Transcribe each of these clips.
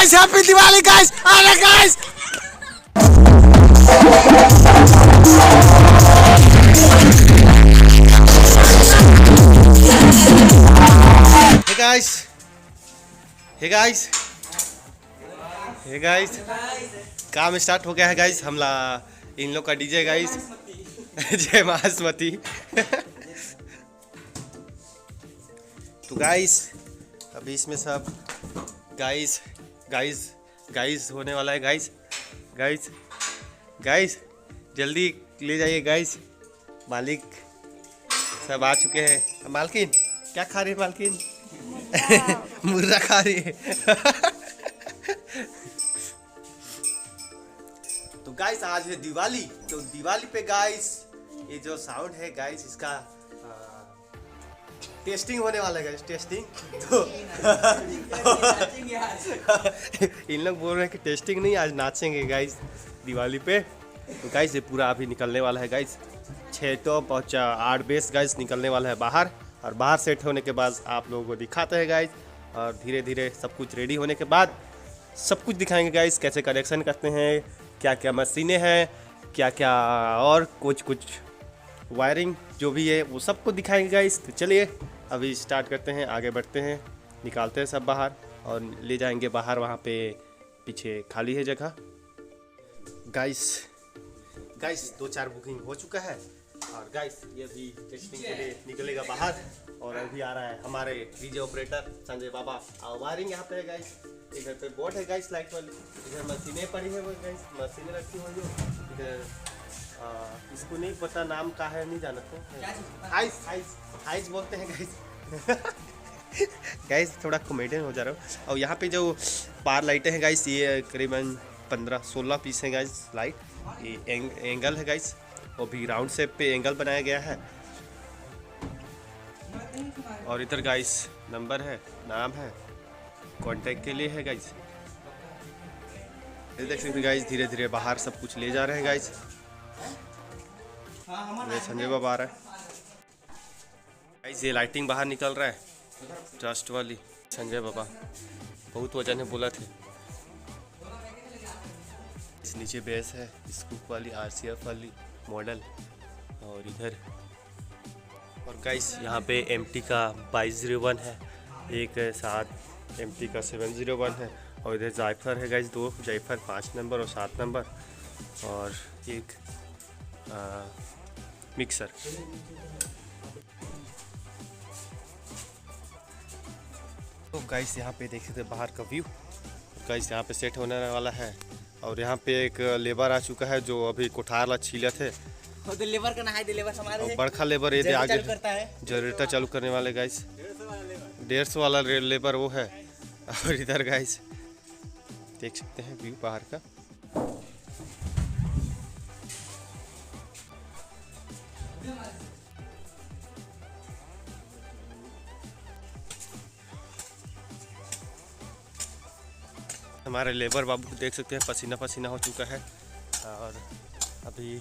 Guys happy Diwali guys. अरे guys guys hey guys hey guys काम start हो गया है गाइस। हमला इन लोग का डीजे गाइस जय बासमती। तो गाइस अभी इसमें सब गाइस गाइस गाइस होने वाला है गाइस। गाइस गाइस जल्दी ले जाइए गाइस। मालिक सब आ चुके हैं। मालकिन क्या खा रही है मालकिन? मुर्गा खा रही है। तो गाइस आज है दिवाली। तो दिवाली पे गाइस ये जो साउंड है गाइस इसका टेस्टिंग होने वाला है गाइस। टेस्टिंग तो इन लोग बोल रहे हैं कि टेस्टिंग नहीं आज नाचेंगे गाइस दिवाली पे। तो गाइस ये पूरा अभी निकलने वाला है गाइस। 6 तो 8 बेस गाइस निकलने वाला है बाहर। और बाहर सेट होने के बाद आप लोगों को दिखाते हैं गाइस। और धीरे धीरे सब कुछ रेडी होने के बाद सब कुछ दिखाएंगे गाइस। कैसे कनेक्शन करते हैं, क्या क्या मशीनें हैं, क्या क्या और कुछ वायरिंग जो भी है वो सबको दिखाएंगे गाइस। तो चलिए अभी स्टार्ट करते हैं, आगे बढ़ते हैं, निकालते हैं सब बाहर और ले जाएंगे बाहर। वहाँ पे पीछे खाली है जगह गाइस। 2-4 बुकिंग हो चुका है। और गाइस ये अभी टेस्टिंग के लिए निकलेगा बाहर। और अभी आ रहा है हमारे डीजे ऑपरेटर संजय बाबा। वायरिंग यहाँ पे है गाइस। इधर पे बोर्ड है गाइस लाइट वाली। इधर मशीनें पड़ी है वो गाइस, मशीनें रखी हुई है इधर। इसको नहीं पता नाम का है, नहीं जानते। हाइस बोलते हैं गाइस। गाइस थोड़ा कॉमेडियन हो जा रहा हूँ। और यहाँ पे जो पार लाइटें हैं गाइस ये करीबन 15-16 पीस हैं गाइस लाइट। ये एंगल है गाइस। वो भी राउंड शेप पे एंगल बनाया गया है। और इधर गाइस नंबर है, नाम है, कांटेक्ट के लिए है गाइस। ये देख सकते हैं गाइस धीरे धीरे बाहर सब कुछ ले जा रहे हैं गाइस। ये संजय बाबा आ रहा है गाइस। ये लाइटिंग बाहर निकल रहा है ट्रस्ट वाली। संजय बाबा बहुत वजन है बोला थे। इस नीचे बेस है स्कूप वाली RCF वाली मॉडल। और इधर और गाइस यहाँ पे MT का 2201 है, एक साथ MT का 701 है। और इधर जायफर है गाइस, 2 जायफर 5 नंबर और 7 नंबर। और एक मिक्सर। तो गाइस यहाँ पे देख सकते हैं बाहर का व्यू। गाइस यहाँ पे सेट होने वाला है। और यहाँ पे एक लेबर आ चुका है जो अभी कोठार ला छीले थे। तो लेबर का ना है, लेबर हमारे बड़का लेबर ये आगे करता है जनरेटर चालू करने वाले गाइस। 150 वाला लेबर वो है। और इधर गाइस देख सकते हैं व्यू बाहर का। हमारे लेबर बाबू देख सकते हैं पसीना पसीना हो चुका है। और अभी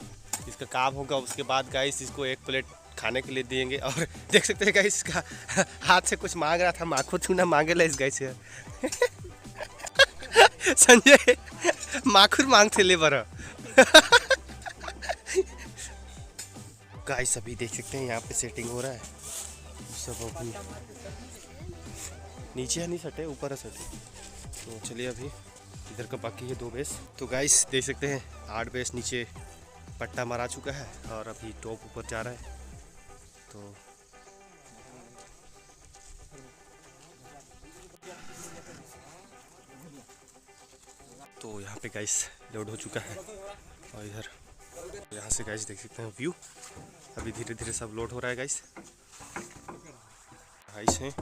इसका काम होगा उसके बाद गाइस इसको 1 प्लेट खाने के लिए देंगे। और देख सकते हैं गाइस इसका हाथ से कुछ मांग रहा था, माखो छूना मांगे ला इस गाइस से। संजय माखुर मांगते लेबर। गाइस अभी देख सकते हैं यहाँ पे सेटिंग हो रहा है सब। अभी नीचे नहीं सटे, ऊपर है सटे। तो चलिए अभी इधर का बाकी है 2 बेस। तो गाइस देख सकते हैं 8 बेस नीचे पट्टा मारा चुका है और अभी टॉप ऊपर जा रहा है। तो यहाँ पे गाइस लोड हो चुका है। और इधर यहाँ से गाइस देख सकते हैं व्यू। अभी धीरे धीरे सब लोड हो रहा है गाइस। गाइस हैं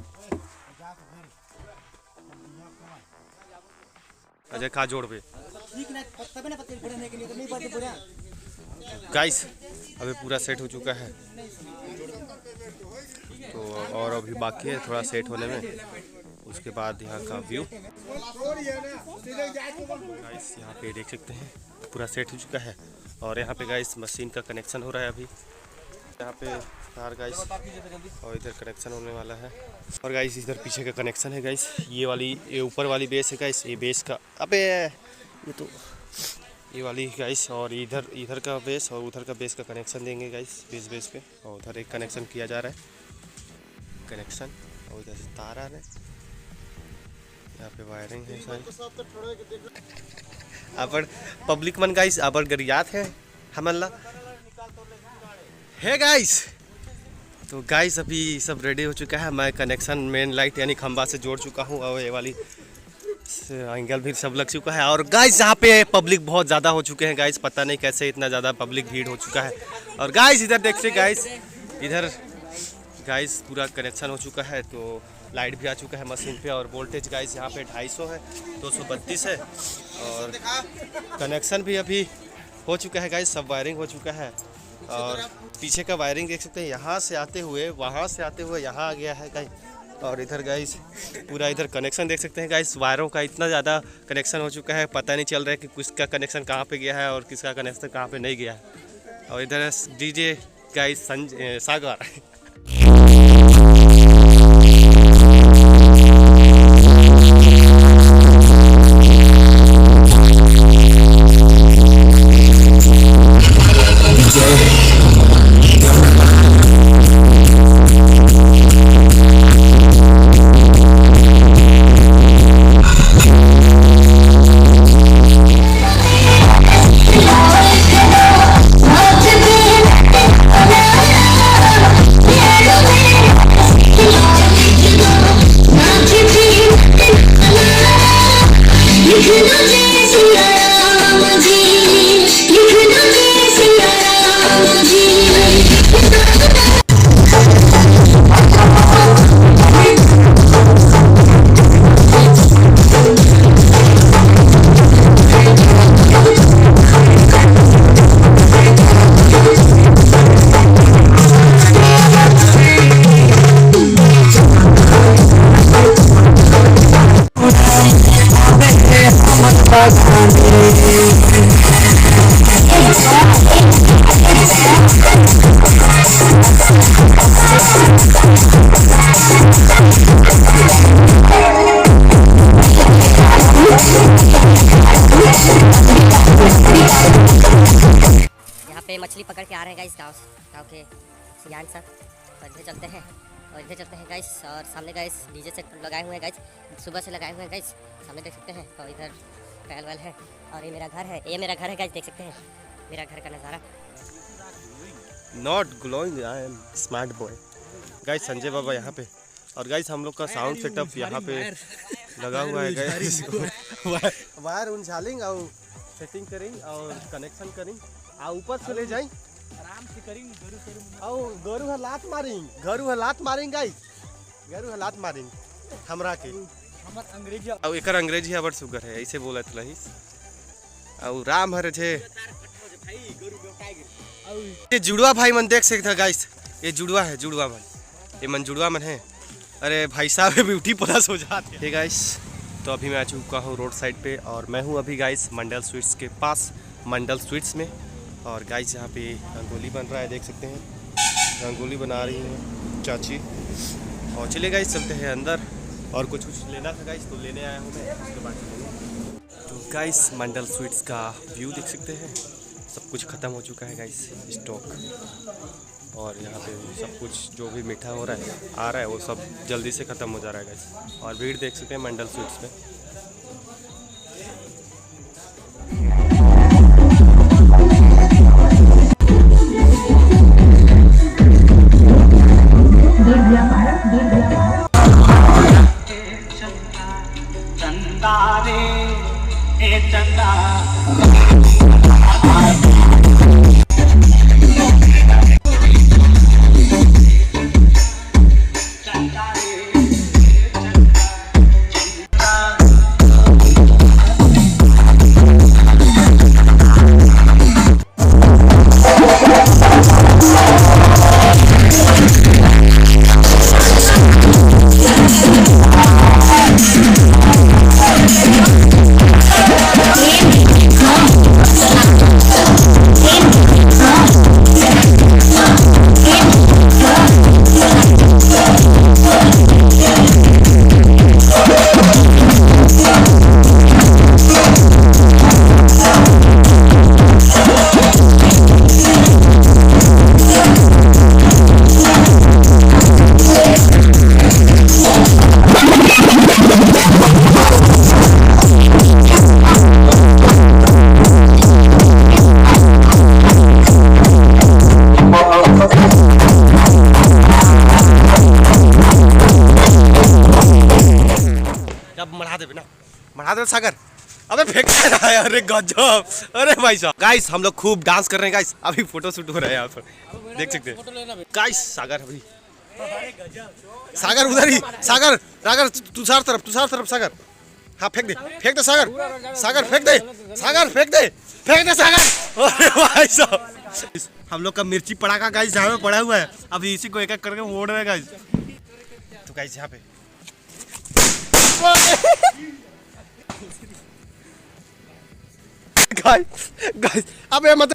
अजय खा जोड़ पे गाइस अभी पूरा सेट हो चुका है। तो और अभी बाकी है थोड़ा सेट होने में, उसके बाद यहाँ का व्यू। गाइस यहाँ पे देख सकते हैं पूरा सेट हो चुका है। और यहाँ पे गाइस मशीन का कनेक्शन हो रहा है अभी। यहाँ पे तार गाइस, और इधर कनेक्शन होने वाला है। और गाइस इधर पीछे का कनेक्शन है गाइस, ये ऊपर वाली बेस है गाइस, ये बेस का अबे ये तो ये वाली गाइस, और इधर का बेस और उधर का बेस का कनेक्शन देंगे गाइस बेस पे। और उधर एक कनेक्शन किया जा रहा है कनेक्शन, और इधर से तार आ रहे हैं, यहाँ पे वायरिंग है सारी। अबर पब्लिक मन गाइस अबर गरियात है हमला है गाइस। तो गाइस अभी सब रेडी हो चुका है, मैं कनेक्शन मेन लाइट यानी खंबा से जोड़ चुका हूँ, और ये वाली एंगल भी सब लग चुका है। और गाइस यहाँ पे पब्लिक बहुत ज़्यादा हो चुके हैं गाइस, पता नहीं कैसे इतना ज़्यादा पब्लिक भीड़ हो चुका है। और गाइस इधर देखिए गाइस, इधर गाइस पूरा कनेक्शन हो चुका है, तो लाइट भी आ चुका है मशीन पे। और वोल्टेज गाइस यहाँ पे 250 है, 232 है, और कनेक्शन भी अभी हो चुका है गाइस, सब वायरिंग हो चुका है। और पीछे का वायरिंग देख सकते हैं, यहाँ से आते हुए वहाँ से आते हुए यहाँ आ गया है गाइस। और इधर गाइस पूरा इधर कनेक्शन देख सकते हैं गाइस, वायरों का इतना ज़्यादा कनेक्शन हो चुका है, पता नहीं चल रहा है कि किसका कनेक्शन कहाँ पे गया है और किसका कनेक्शन कहाँ पे नहीं गया है। और इधर डीजे गाइस सागर मछली पकड़ के आ रहे हैं गाइस गाँव के सियान सब। और इधर चलते हैं गाइस, और सामने गाइस डीजे सेट लगाए हुए हैं गाइस, सुबह से लगाए हुए हैं गाइस, सामने देख सकते हैं। और इधर पैल वैल है, और ये मेरा घर है गाइस, देख सकते हैं मेरा घर का नज़ारा। Not glowing, I am smart boy guys, Sanjay Baba यहाँ पे। और गाइस हम लोग का साउंड सेटअप यहाँ पे लगा हुआ है गाइस, वायर उनझालेंगे और सेटिंग करेंगे और कनेक्शन करेंगे, आ ऊपर से ले जाएं आराम से करेंगे, और गरु हालात मारेंगे गाइस, गरु हालात मारेंगे हमरा के, हमर अंग्रेजी और एकर अंग्रेजी बड़ सुगर है, ऐसे बोलत रहीस। और राम हरे छे ये जुड़वा भाई मन देख सकते गाइस, ये जुड़वा है, जुड़वा मन है। अरे भाई साहब ब्यूटी प्लस हो जाते हैं गाइस। तो अभी मैं आ चुका हूँ रोड साइड पे, और मैं हूँ अभी गाइस मंडल स्वीट्स के पास, मंडल स्वीट्स में। और गाइस यहाँ पे रंगोली बन रहा है, देख सकते हैं रंगोली बना रही है चाची। और चले गाइस चलते हैं अंदर, और कुछ लेना था गाइस तो लेने आया हूँ मैं, उसके बाद चलेंगे। तो गाइस मंडल स्वीट्स का व्यू देख सकते हैं, सब कुछ ख़त्म हो चुका है गाइस स्टॉक। और यहाँ पे सब कुछ जो भी मीठा हो रहा है आ रहा है वो सब जल्दी से ख़त्म हो जा रहा है गाइस। और भीड़ देख सकते हैं मंडल स्वीट्स में। हाथ में सागर, अबे फेंक रहा है, अरे गजब, अरे भाई साहब। गाइस हम लोग खूब डांस कर रहे हैं गाइस, अभी फोटो शूट हो रहा है यहाँ पर, देख सकते हैं गाइस। सागर अभी, सागर उधर ही, सागर सागर तुषार तरफ सागर, हाँ फेंक दे सागर, सागर फेंक दे, सागर फेंक दे सागर, अरे भाई साहब। हम लोग का मिर्ची पड़ाका गाइस जहाँ पे पड़ा हुआ है, अभी इसी को एक एक करके मोड़ रहे हैं गाइस। तो गाइस यहाँ पे गाइस अबे मत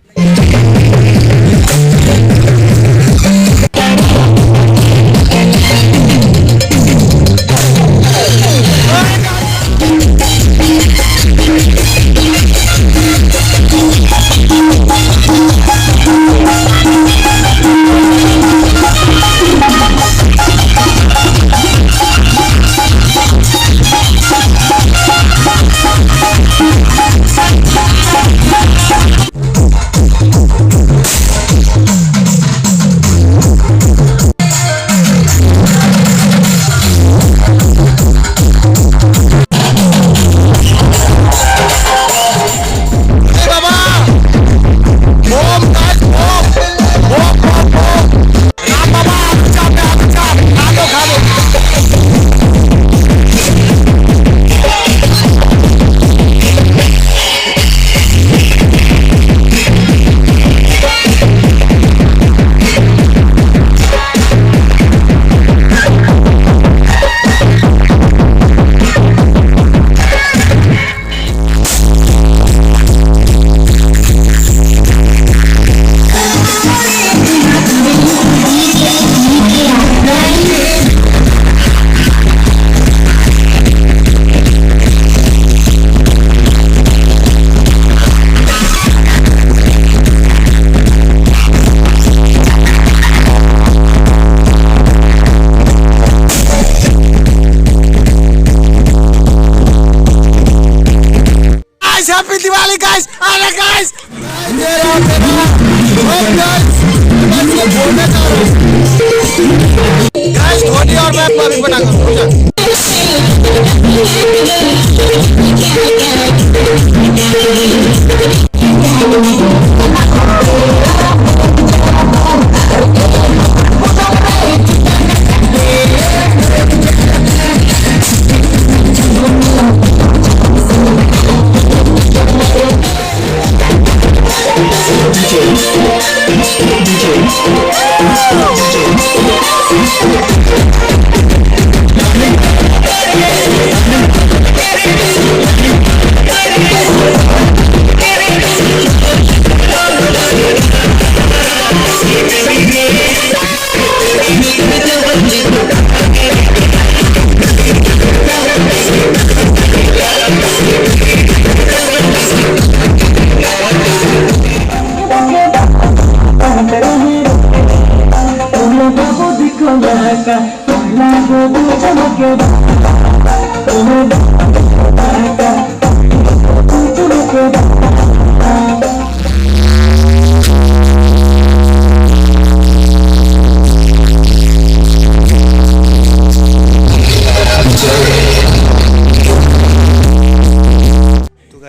हैप्पी दिवाली गाइस, अरे गाइस गाइस धोनी और मैं पानी बनाकर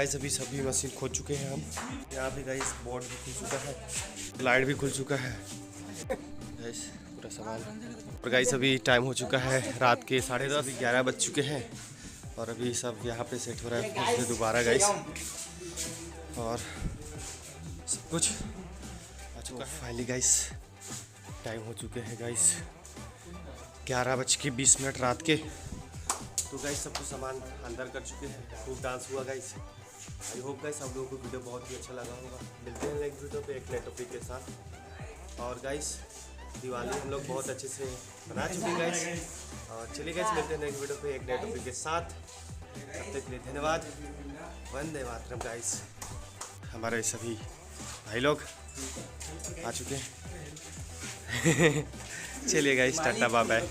अभी सभी मशीन खोल चुके हैं हम। यहाँ पे गाइस बोर्ड भी खुल चुका है, लाइट भी खुल चुका है गाइस, पूरा सामान। और गाइस अभी टाइम हो चुका है रात के 10:30, 11 बज चुके हैं और अभी सब यहाँ पे सेट हो रहा है फिर से दोबारा गाइस, और सब कुछ आ चुका है फाइनली गाइस। टाइम हो चुके हैं गाइस 11:20 रात के। तो गाइस सब कुछ सामान अंदर कर चुके हैं, खूब डांस हुआ गाइस। आई होप गाइस आप लोगों को वीडियो बहुत ही अच्छा लगा होगा। मिलते हैं नेक्स्ट वीडियो पे एक नए टॉपिक के साथ। और गाइस दिवाली हम लोग बहुत अच्छे से मना चुके हैं गाइस, और चलिए गाइस मिलते हैं नेक्स्ट वीडियो पे एक नए टॉपिक के साथ। तब तक के लिए धन्यवाद, वंदे मातरम गाइस। हमारे सभी भाई लोग आ चुके हैं। चलिए गाइस टाटा बाय बाय।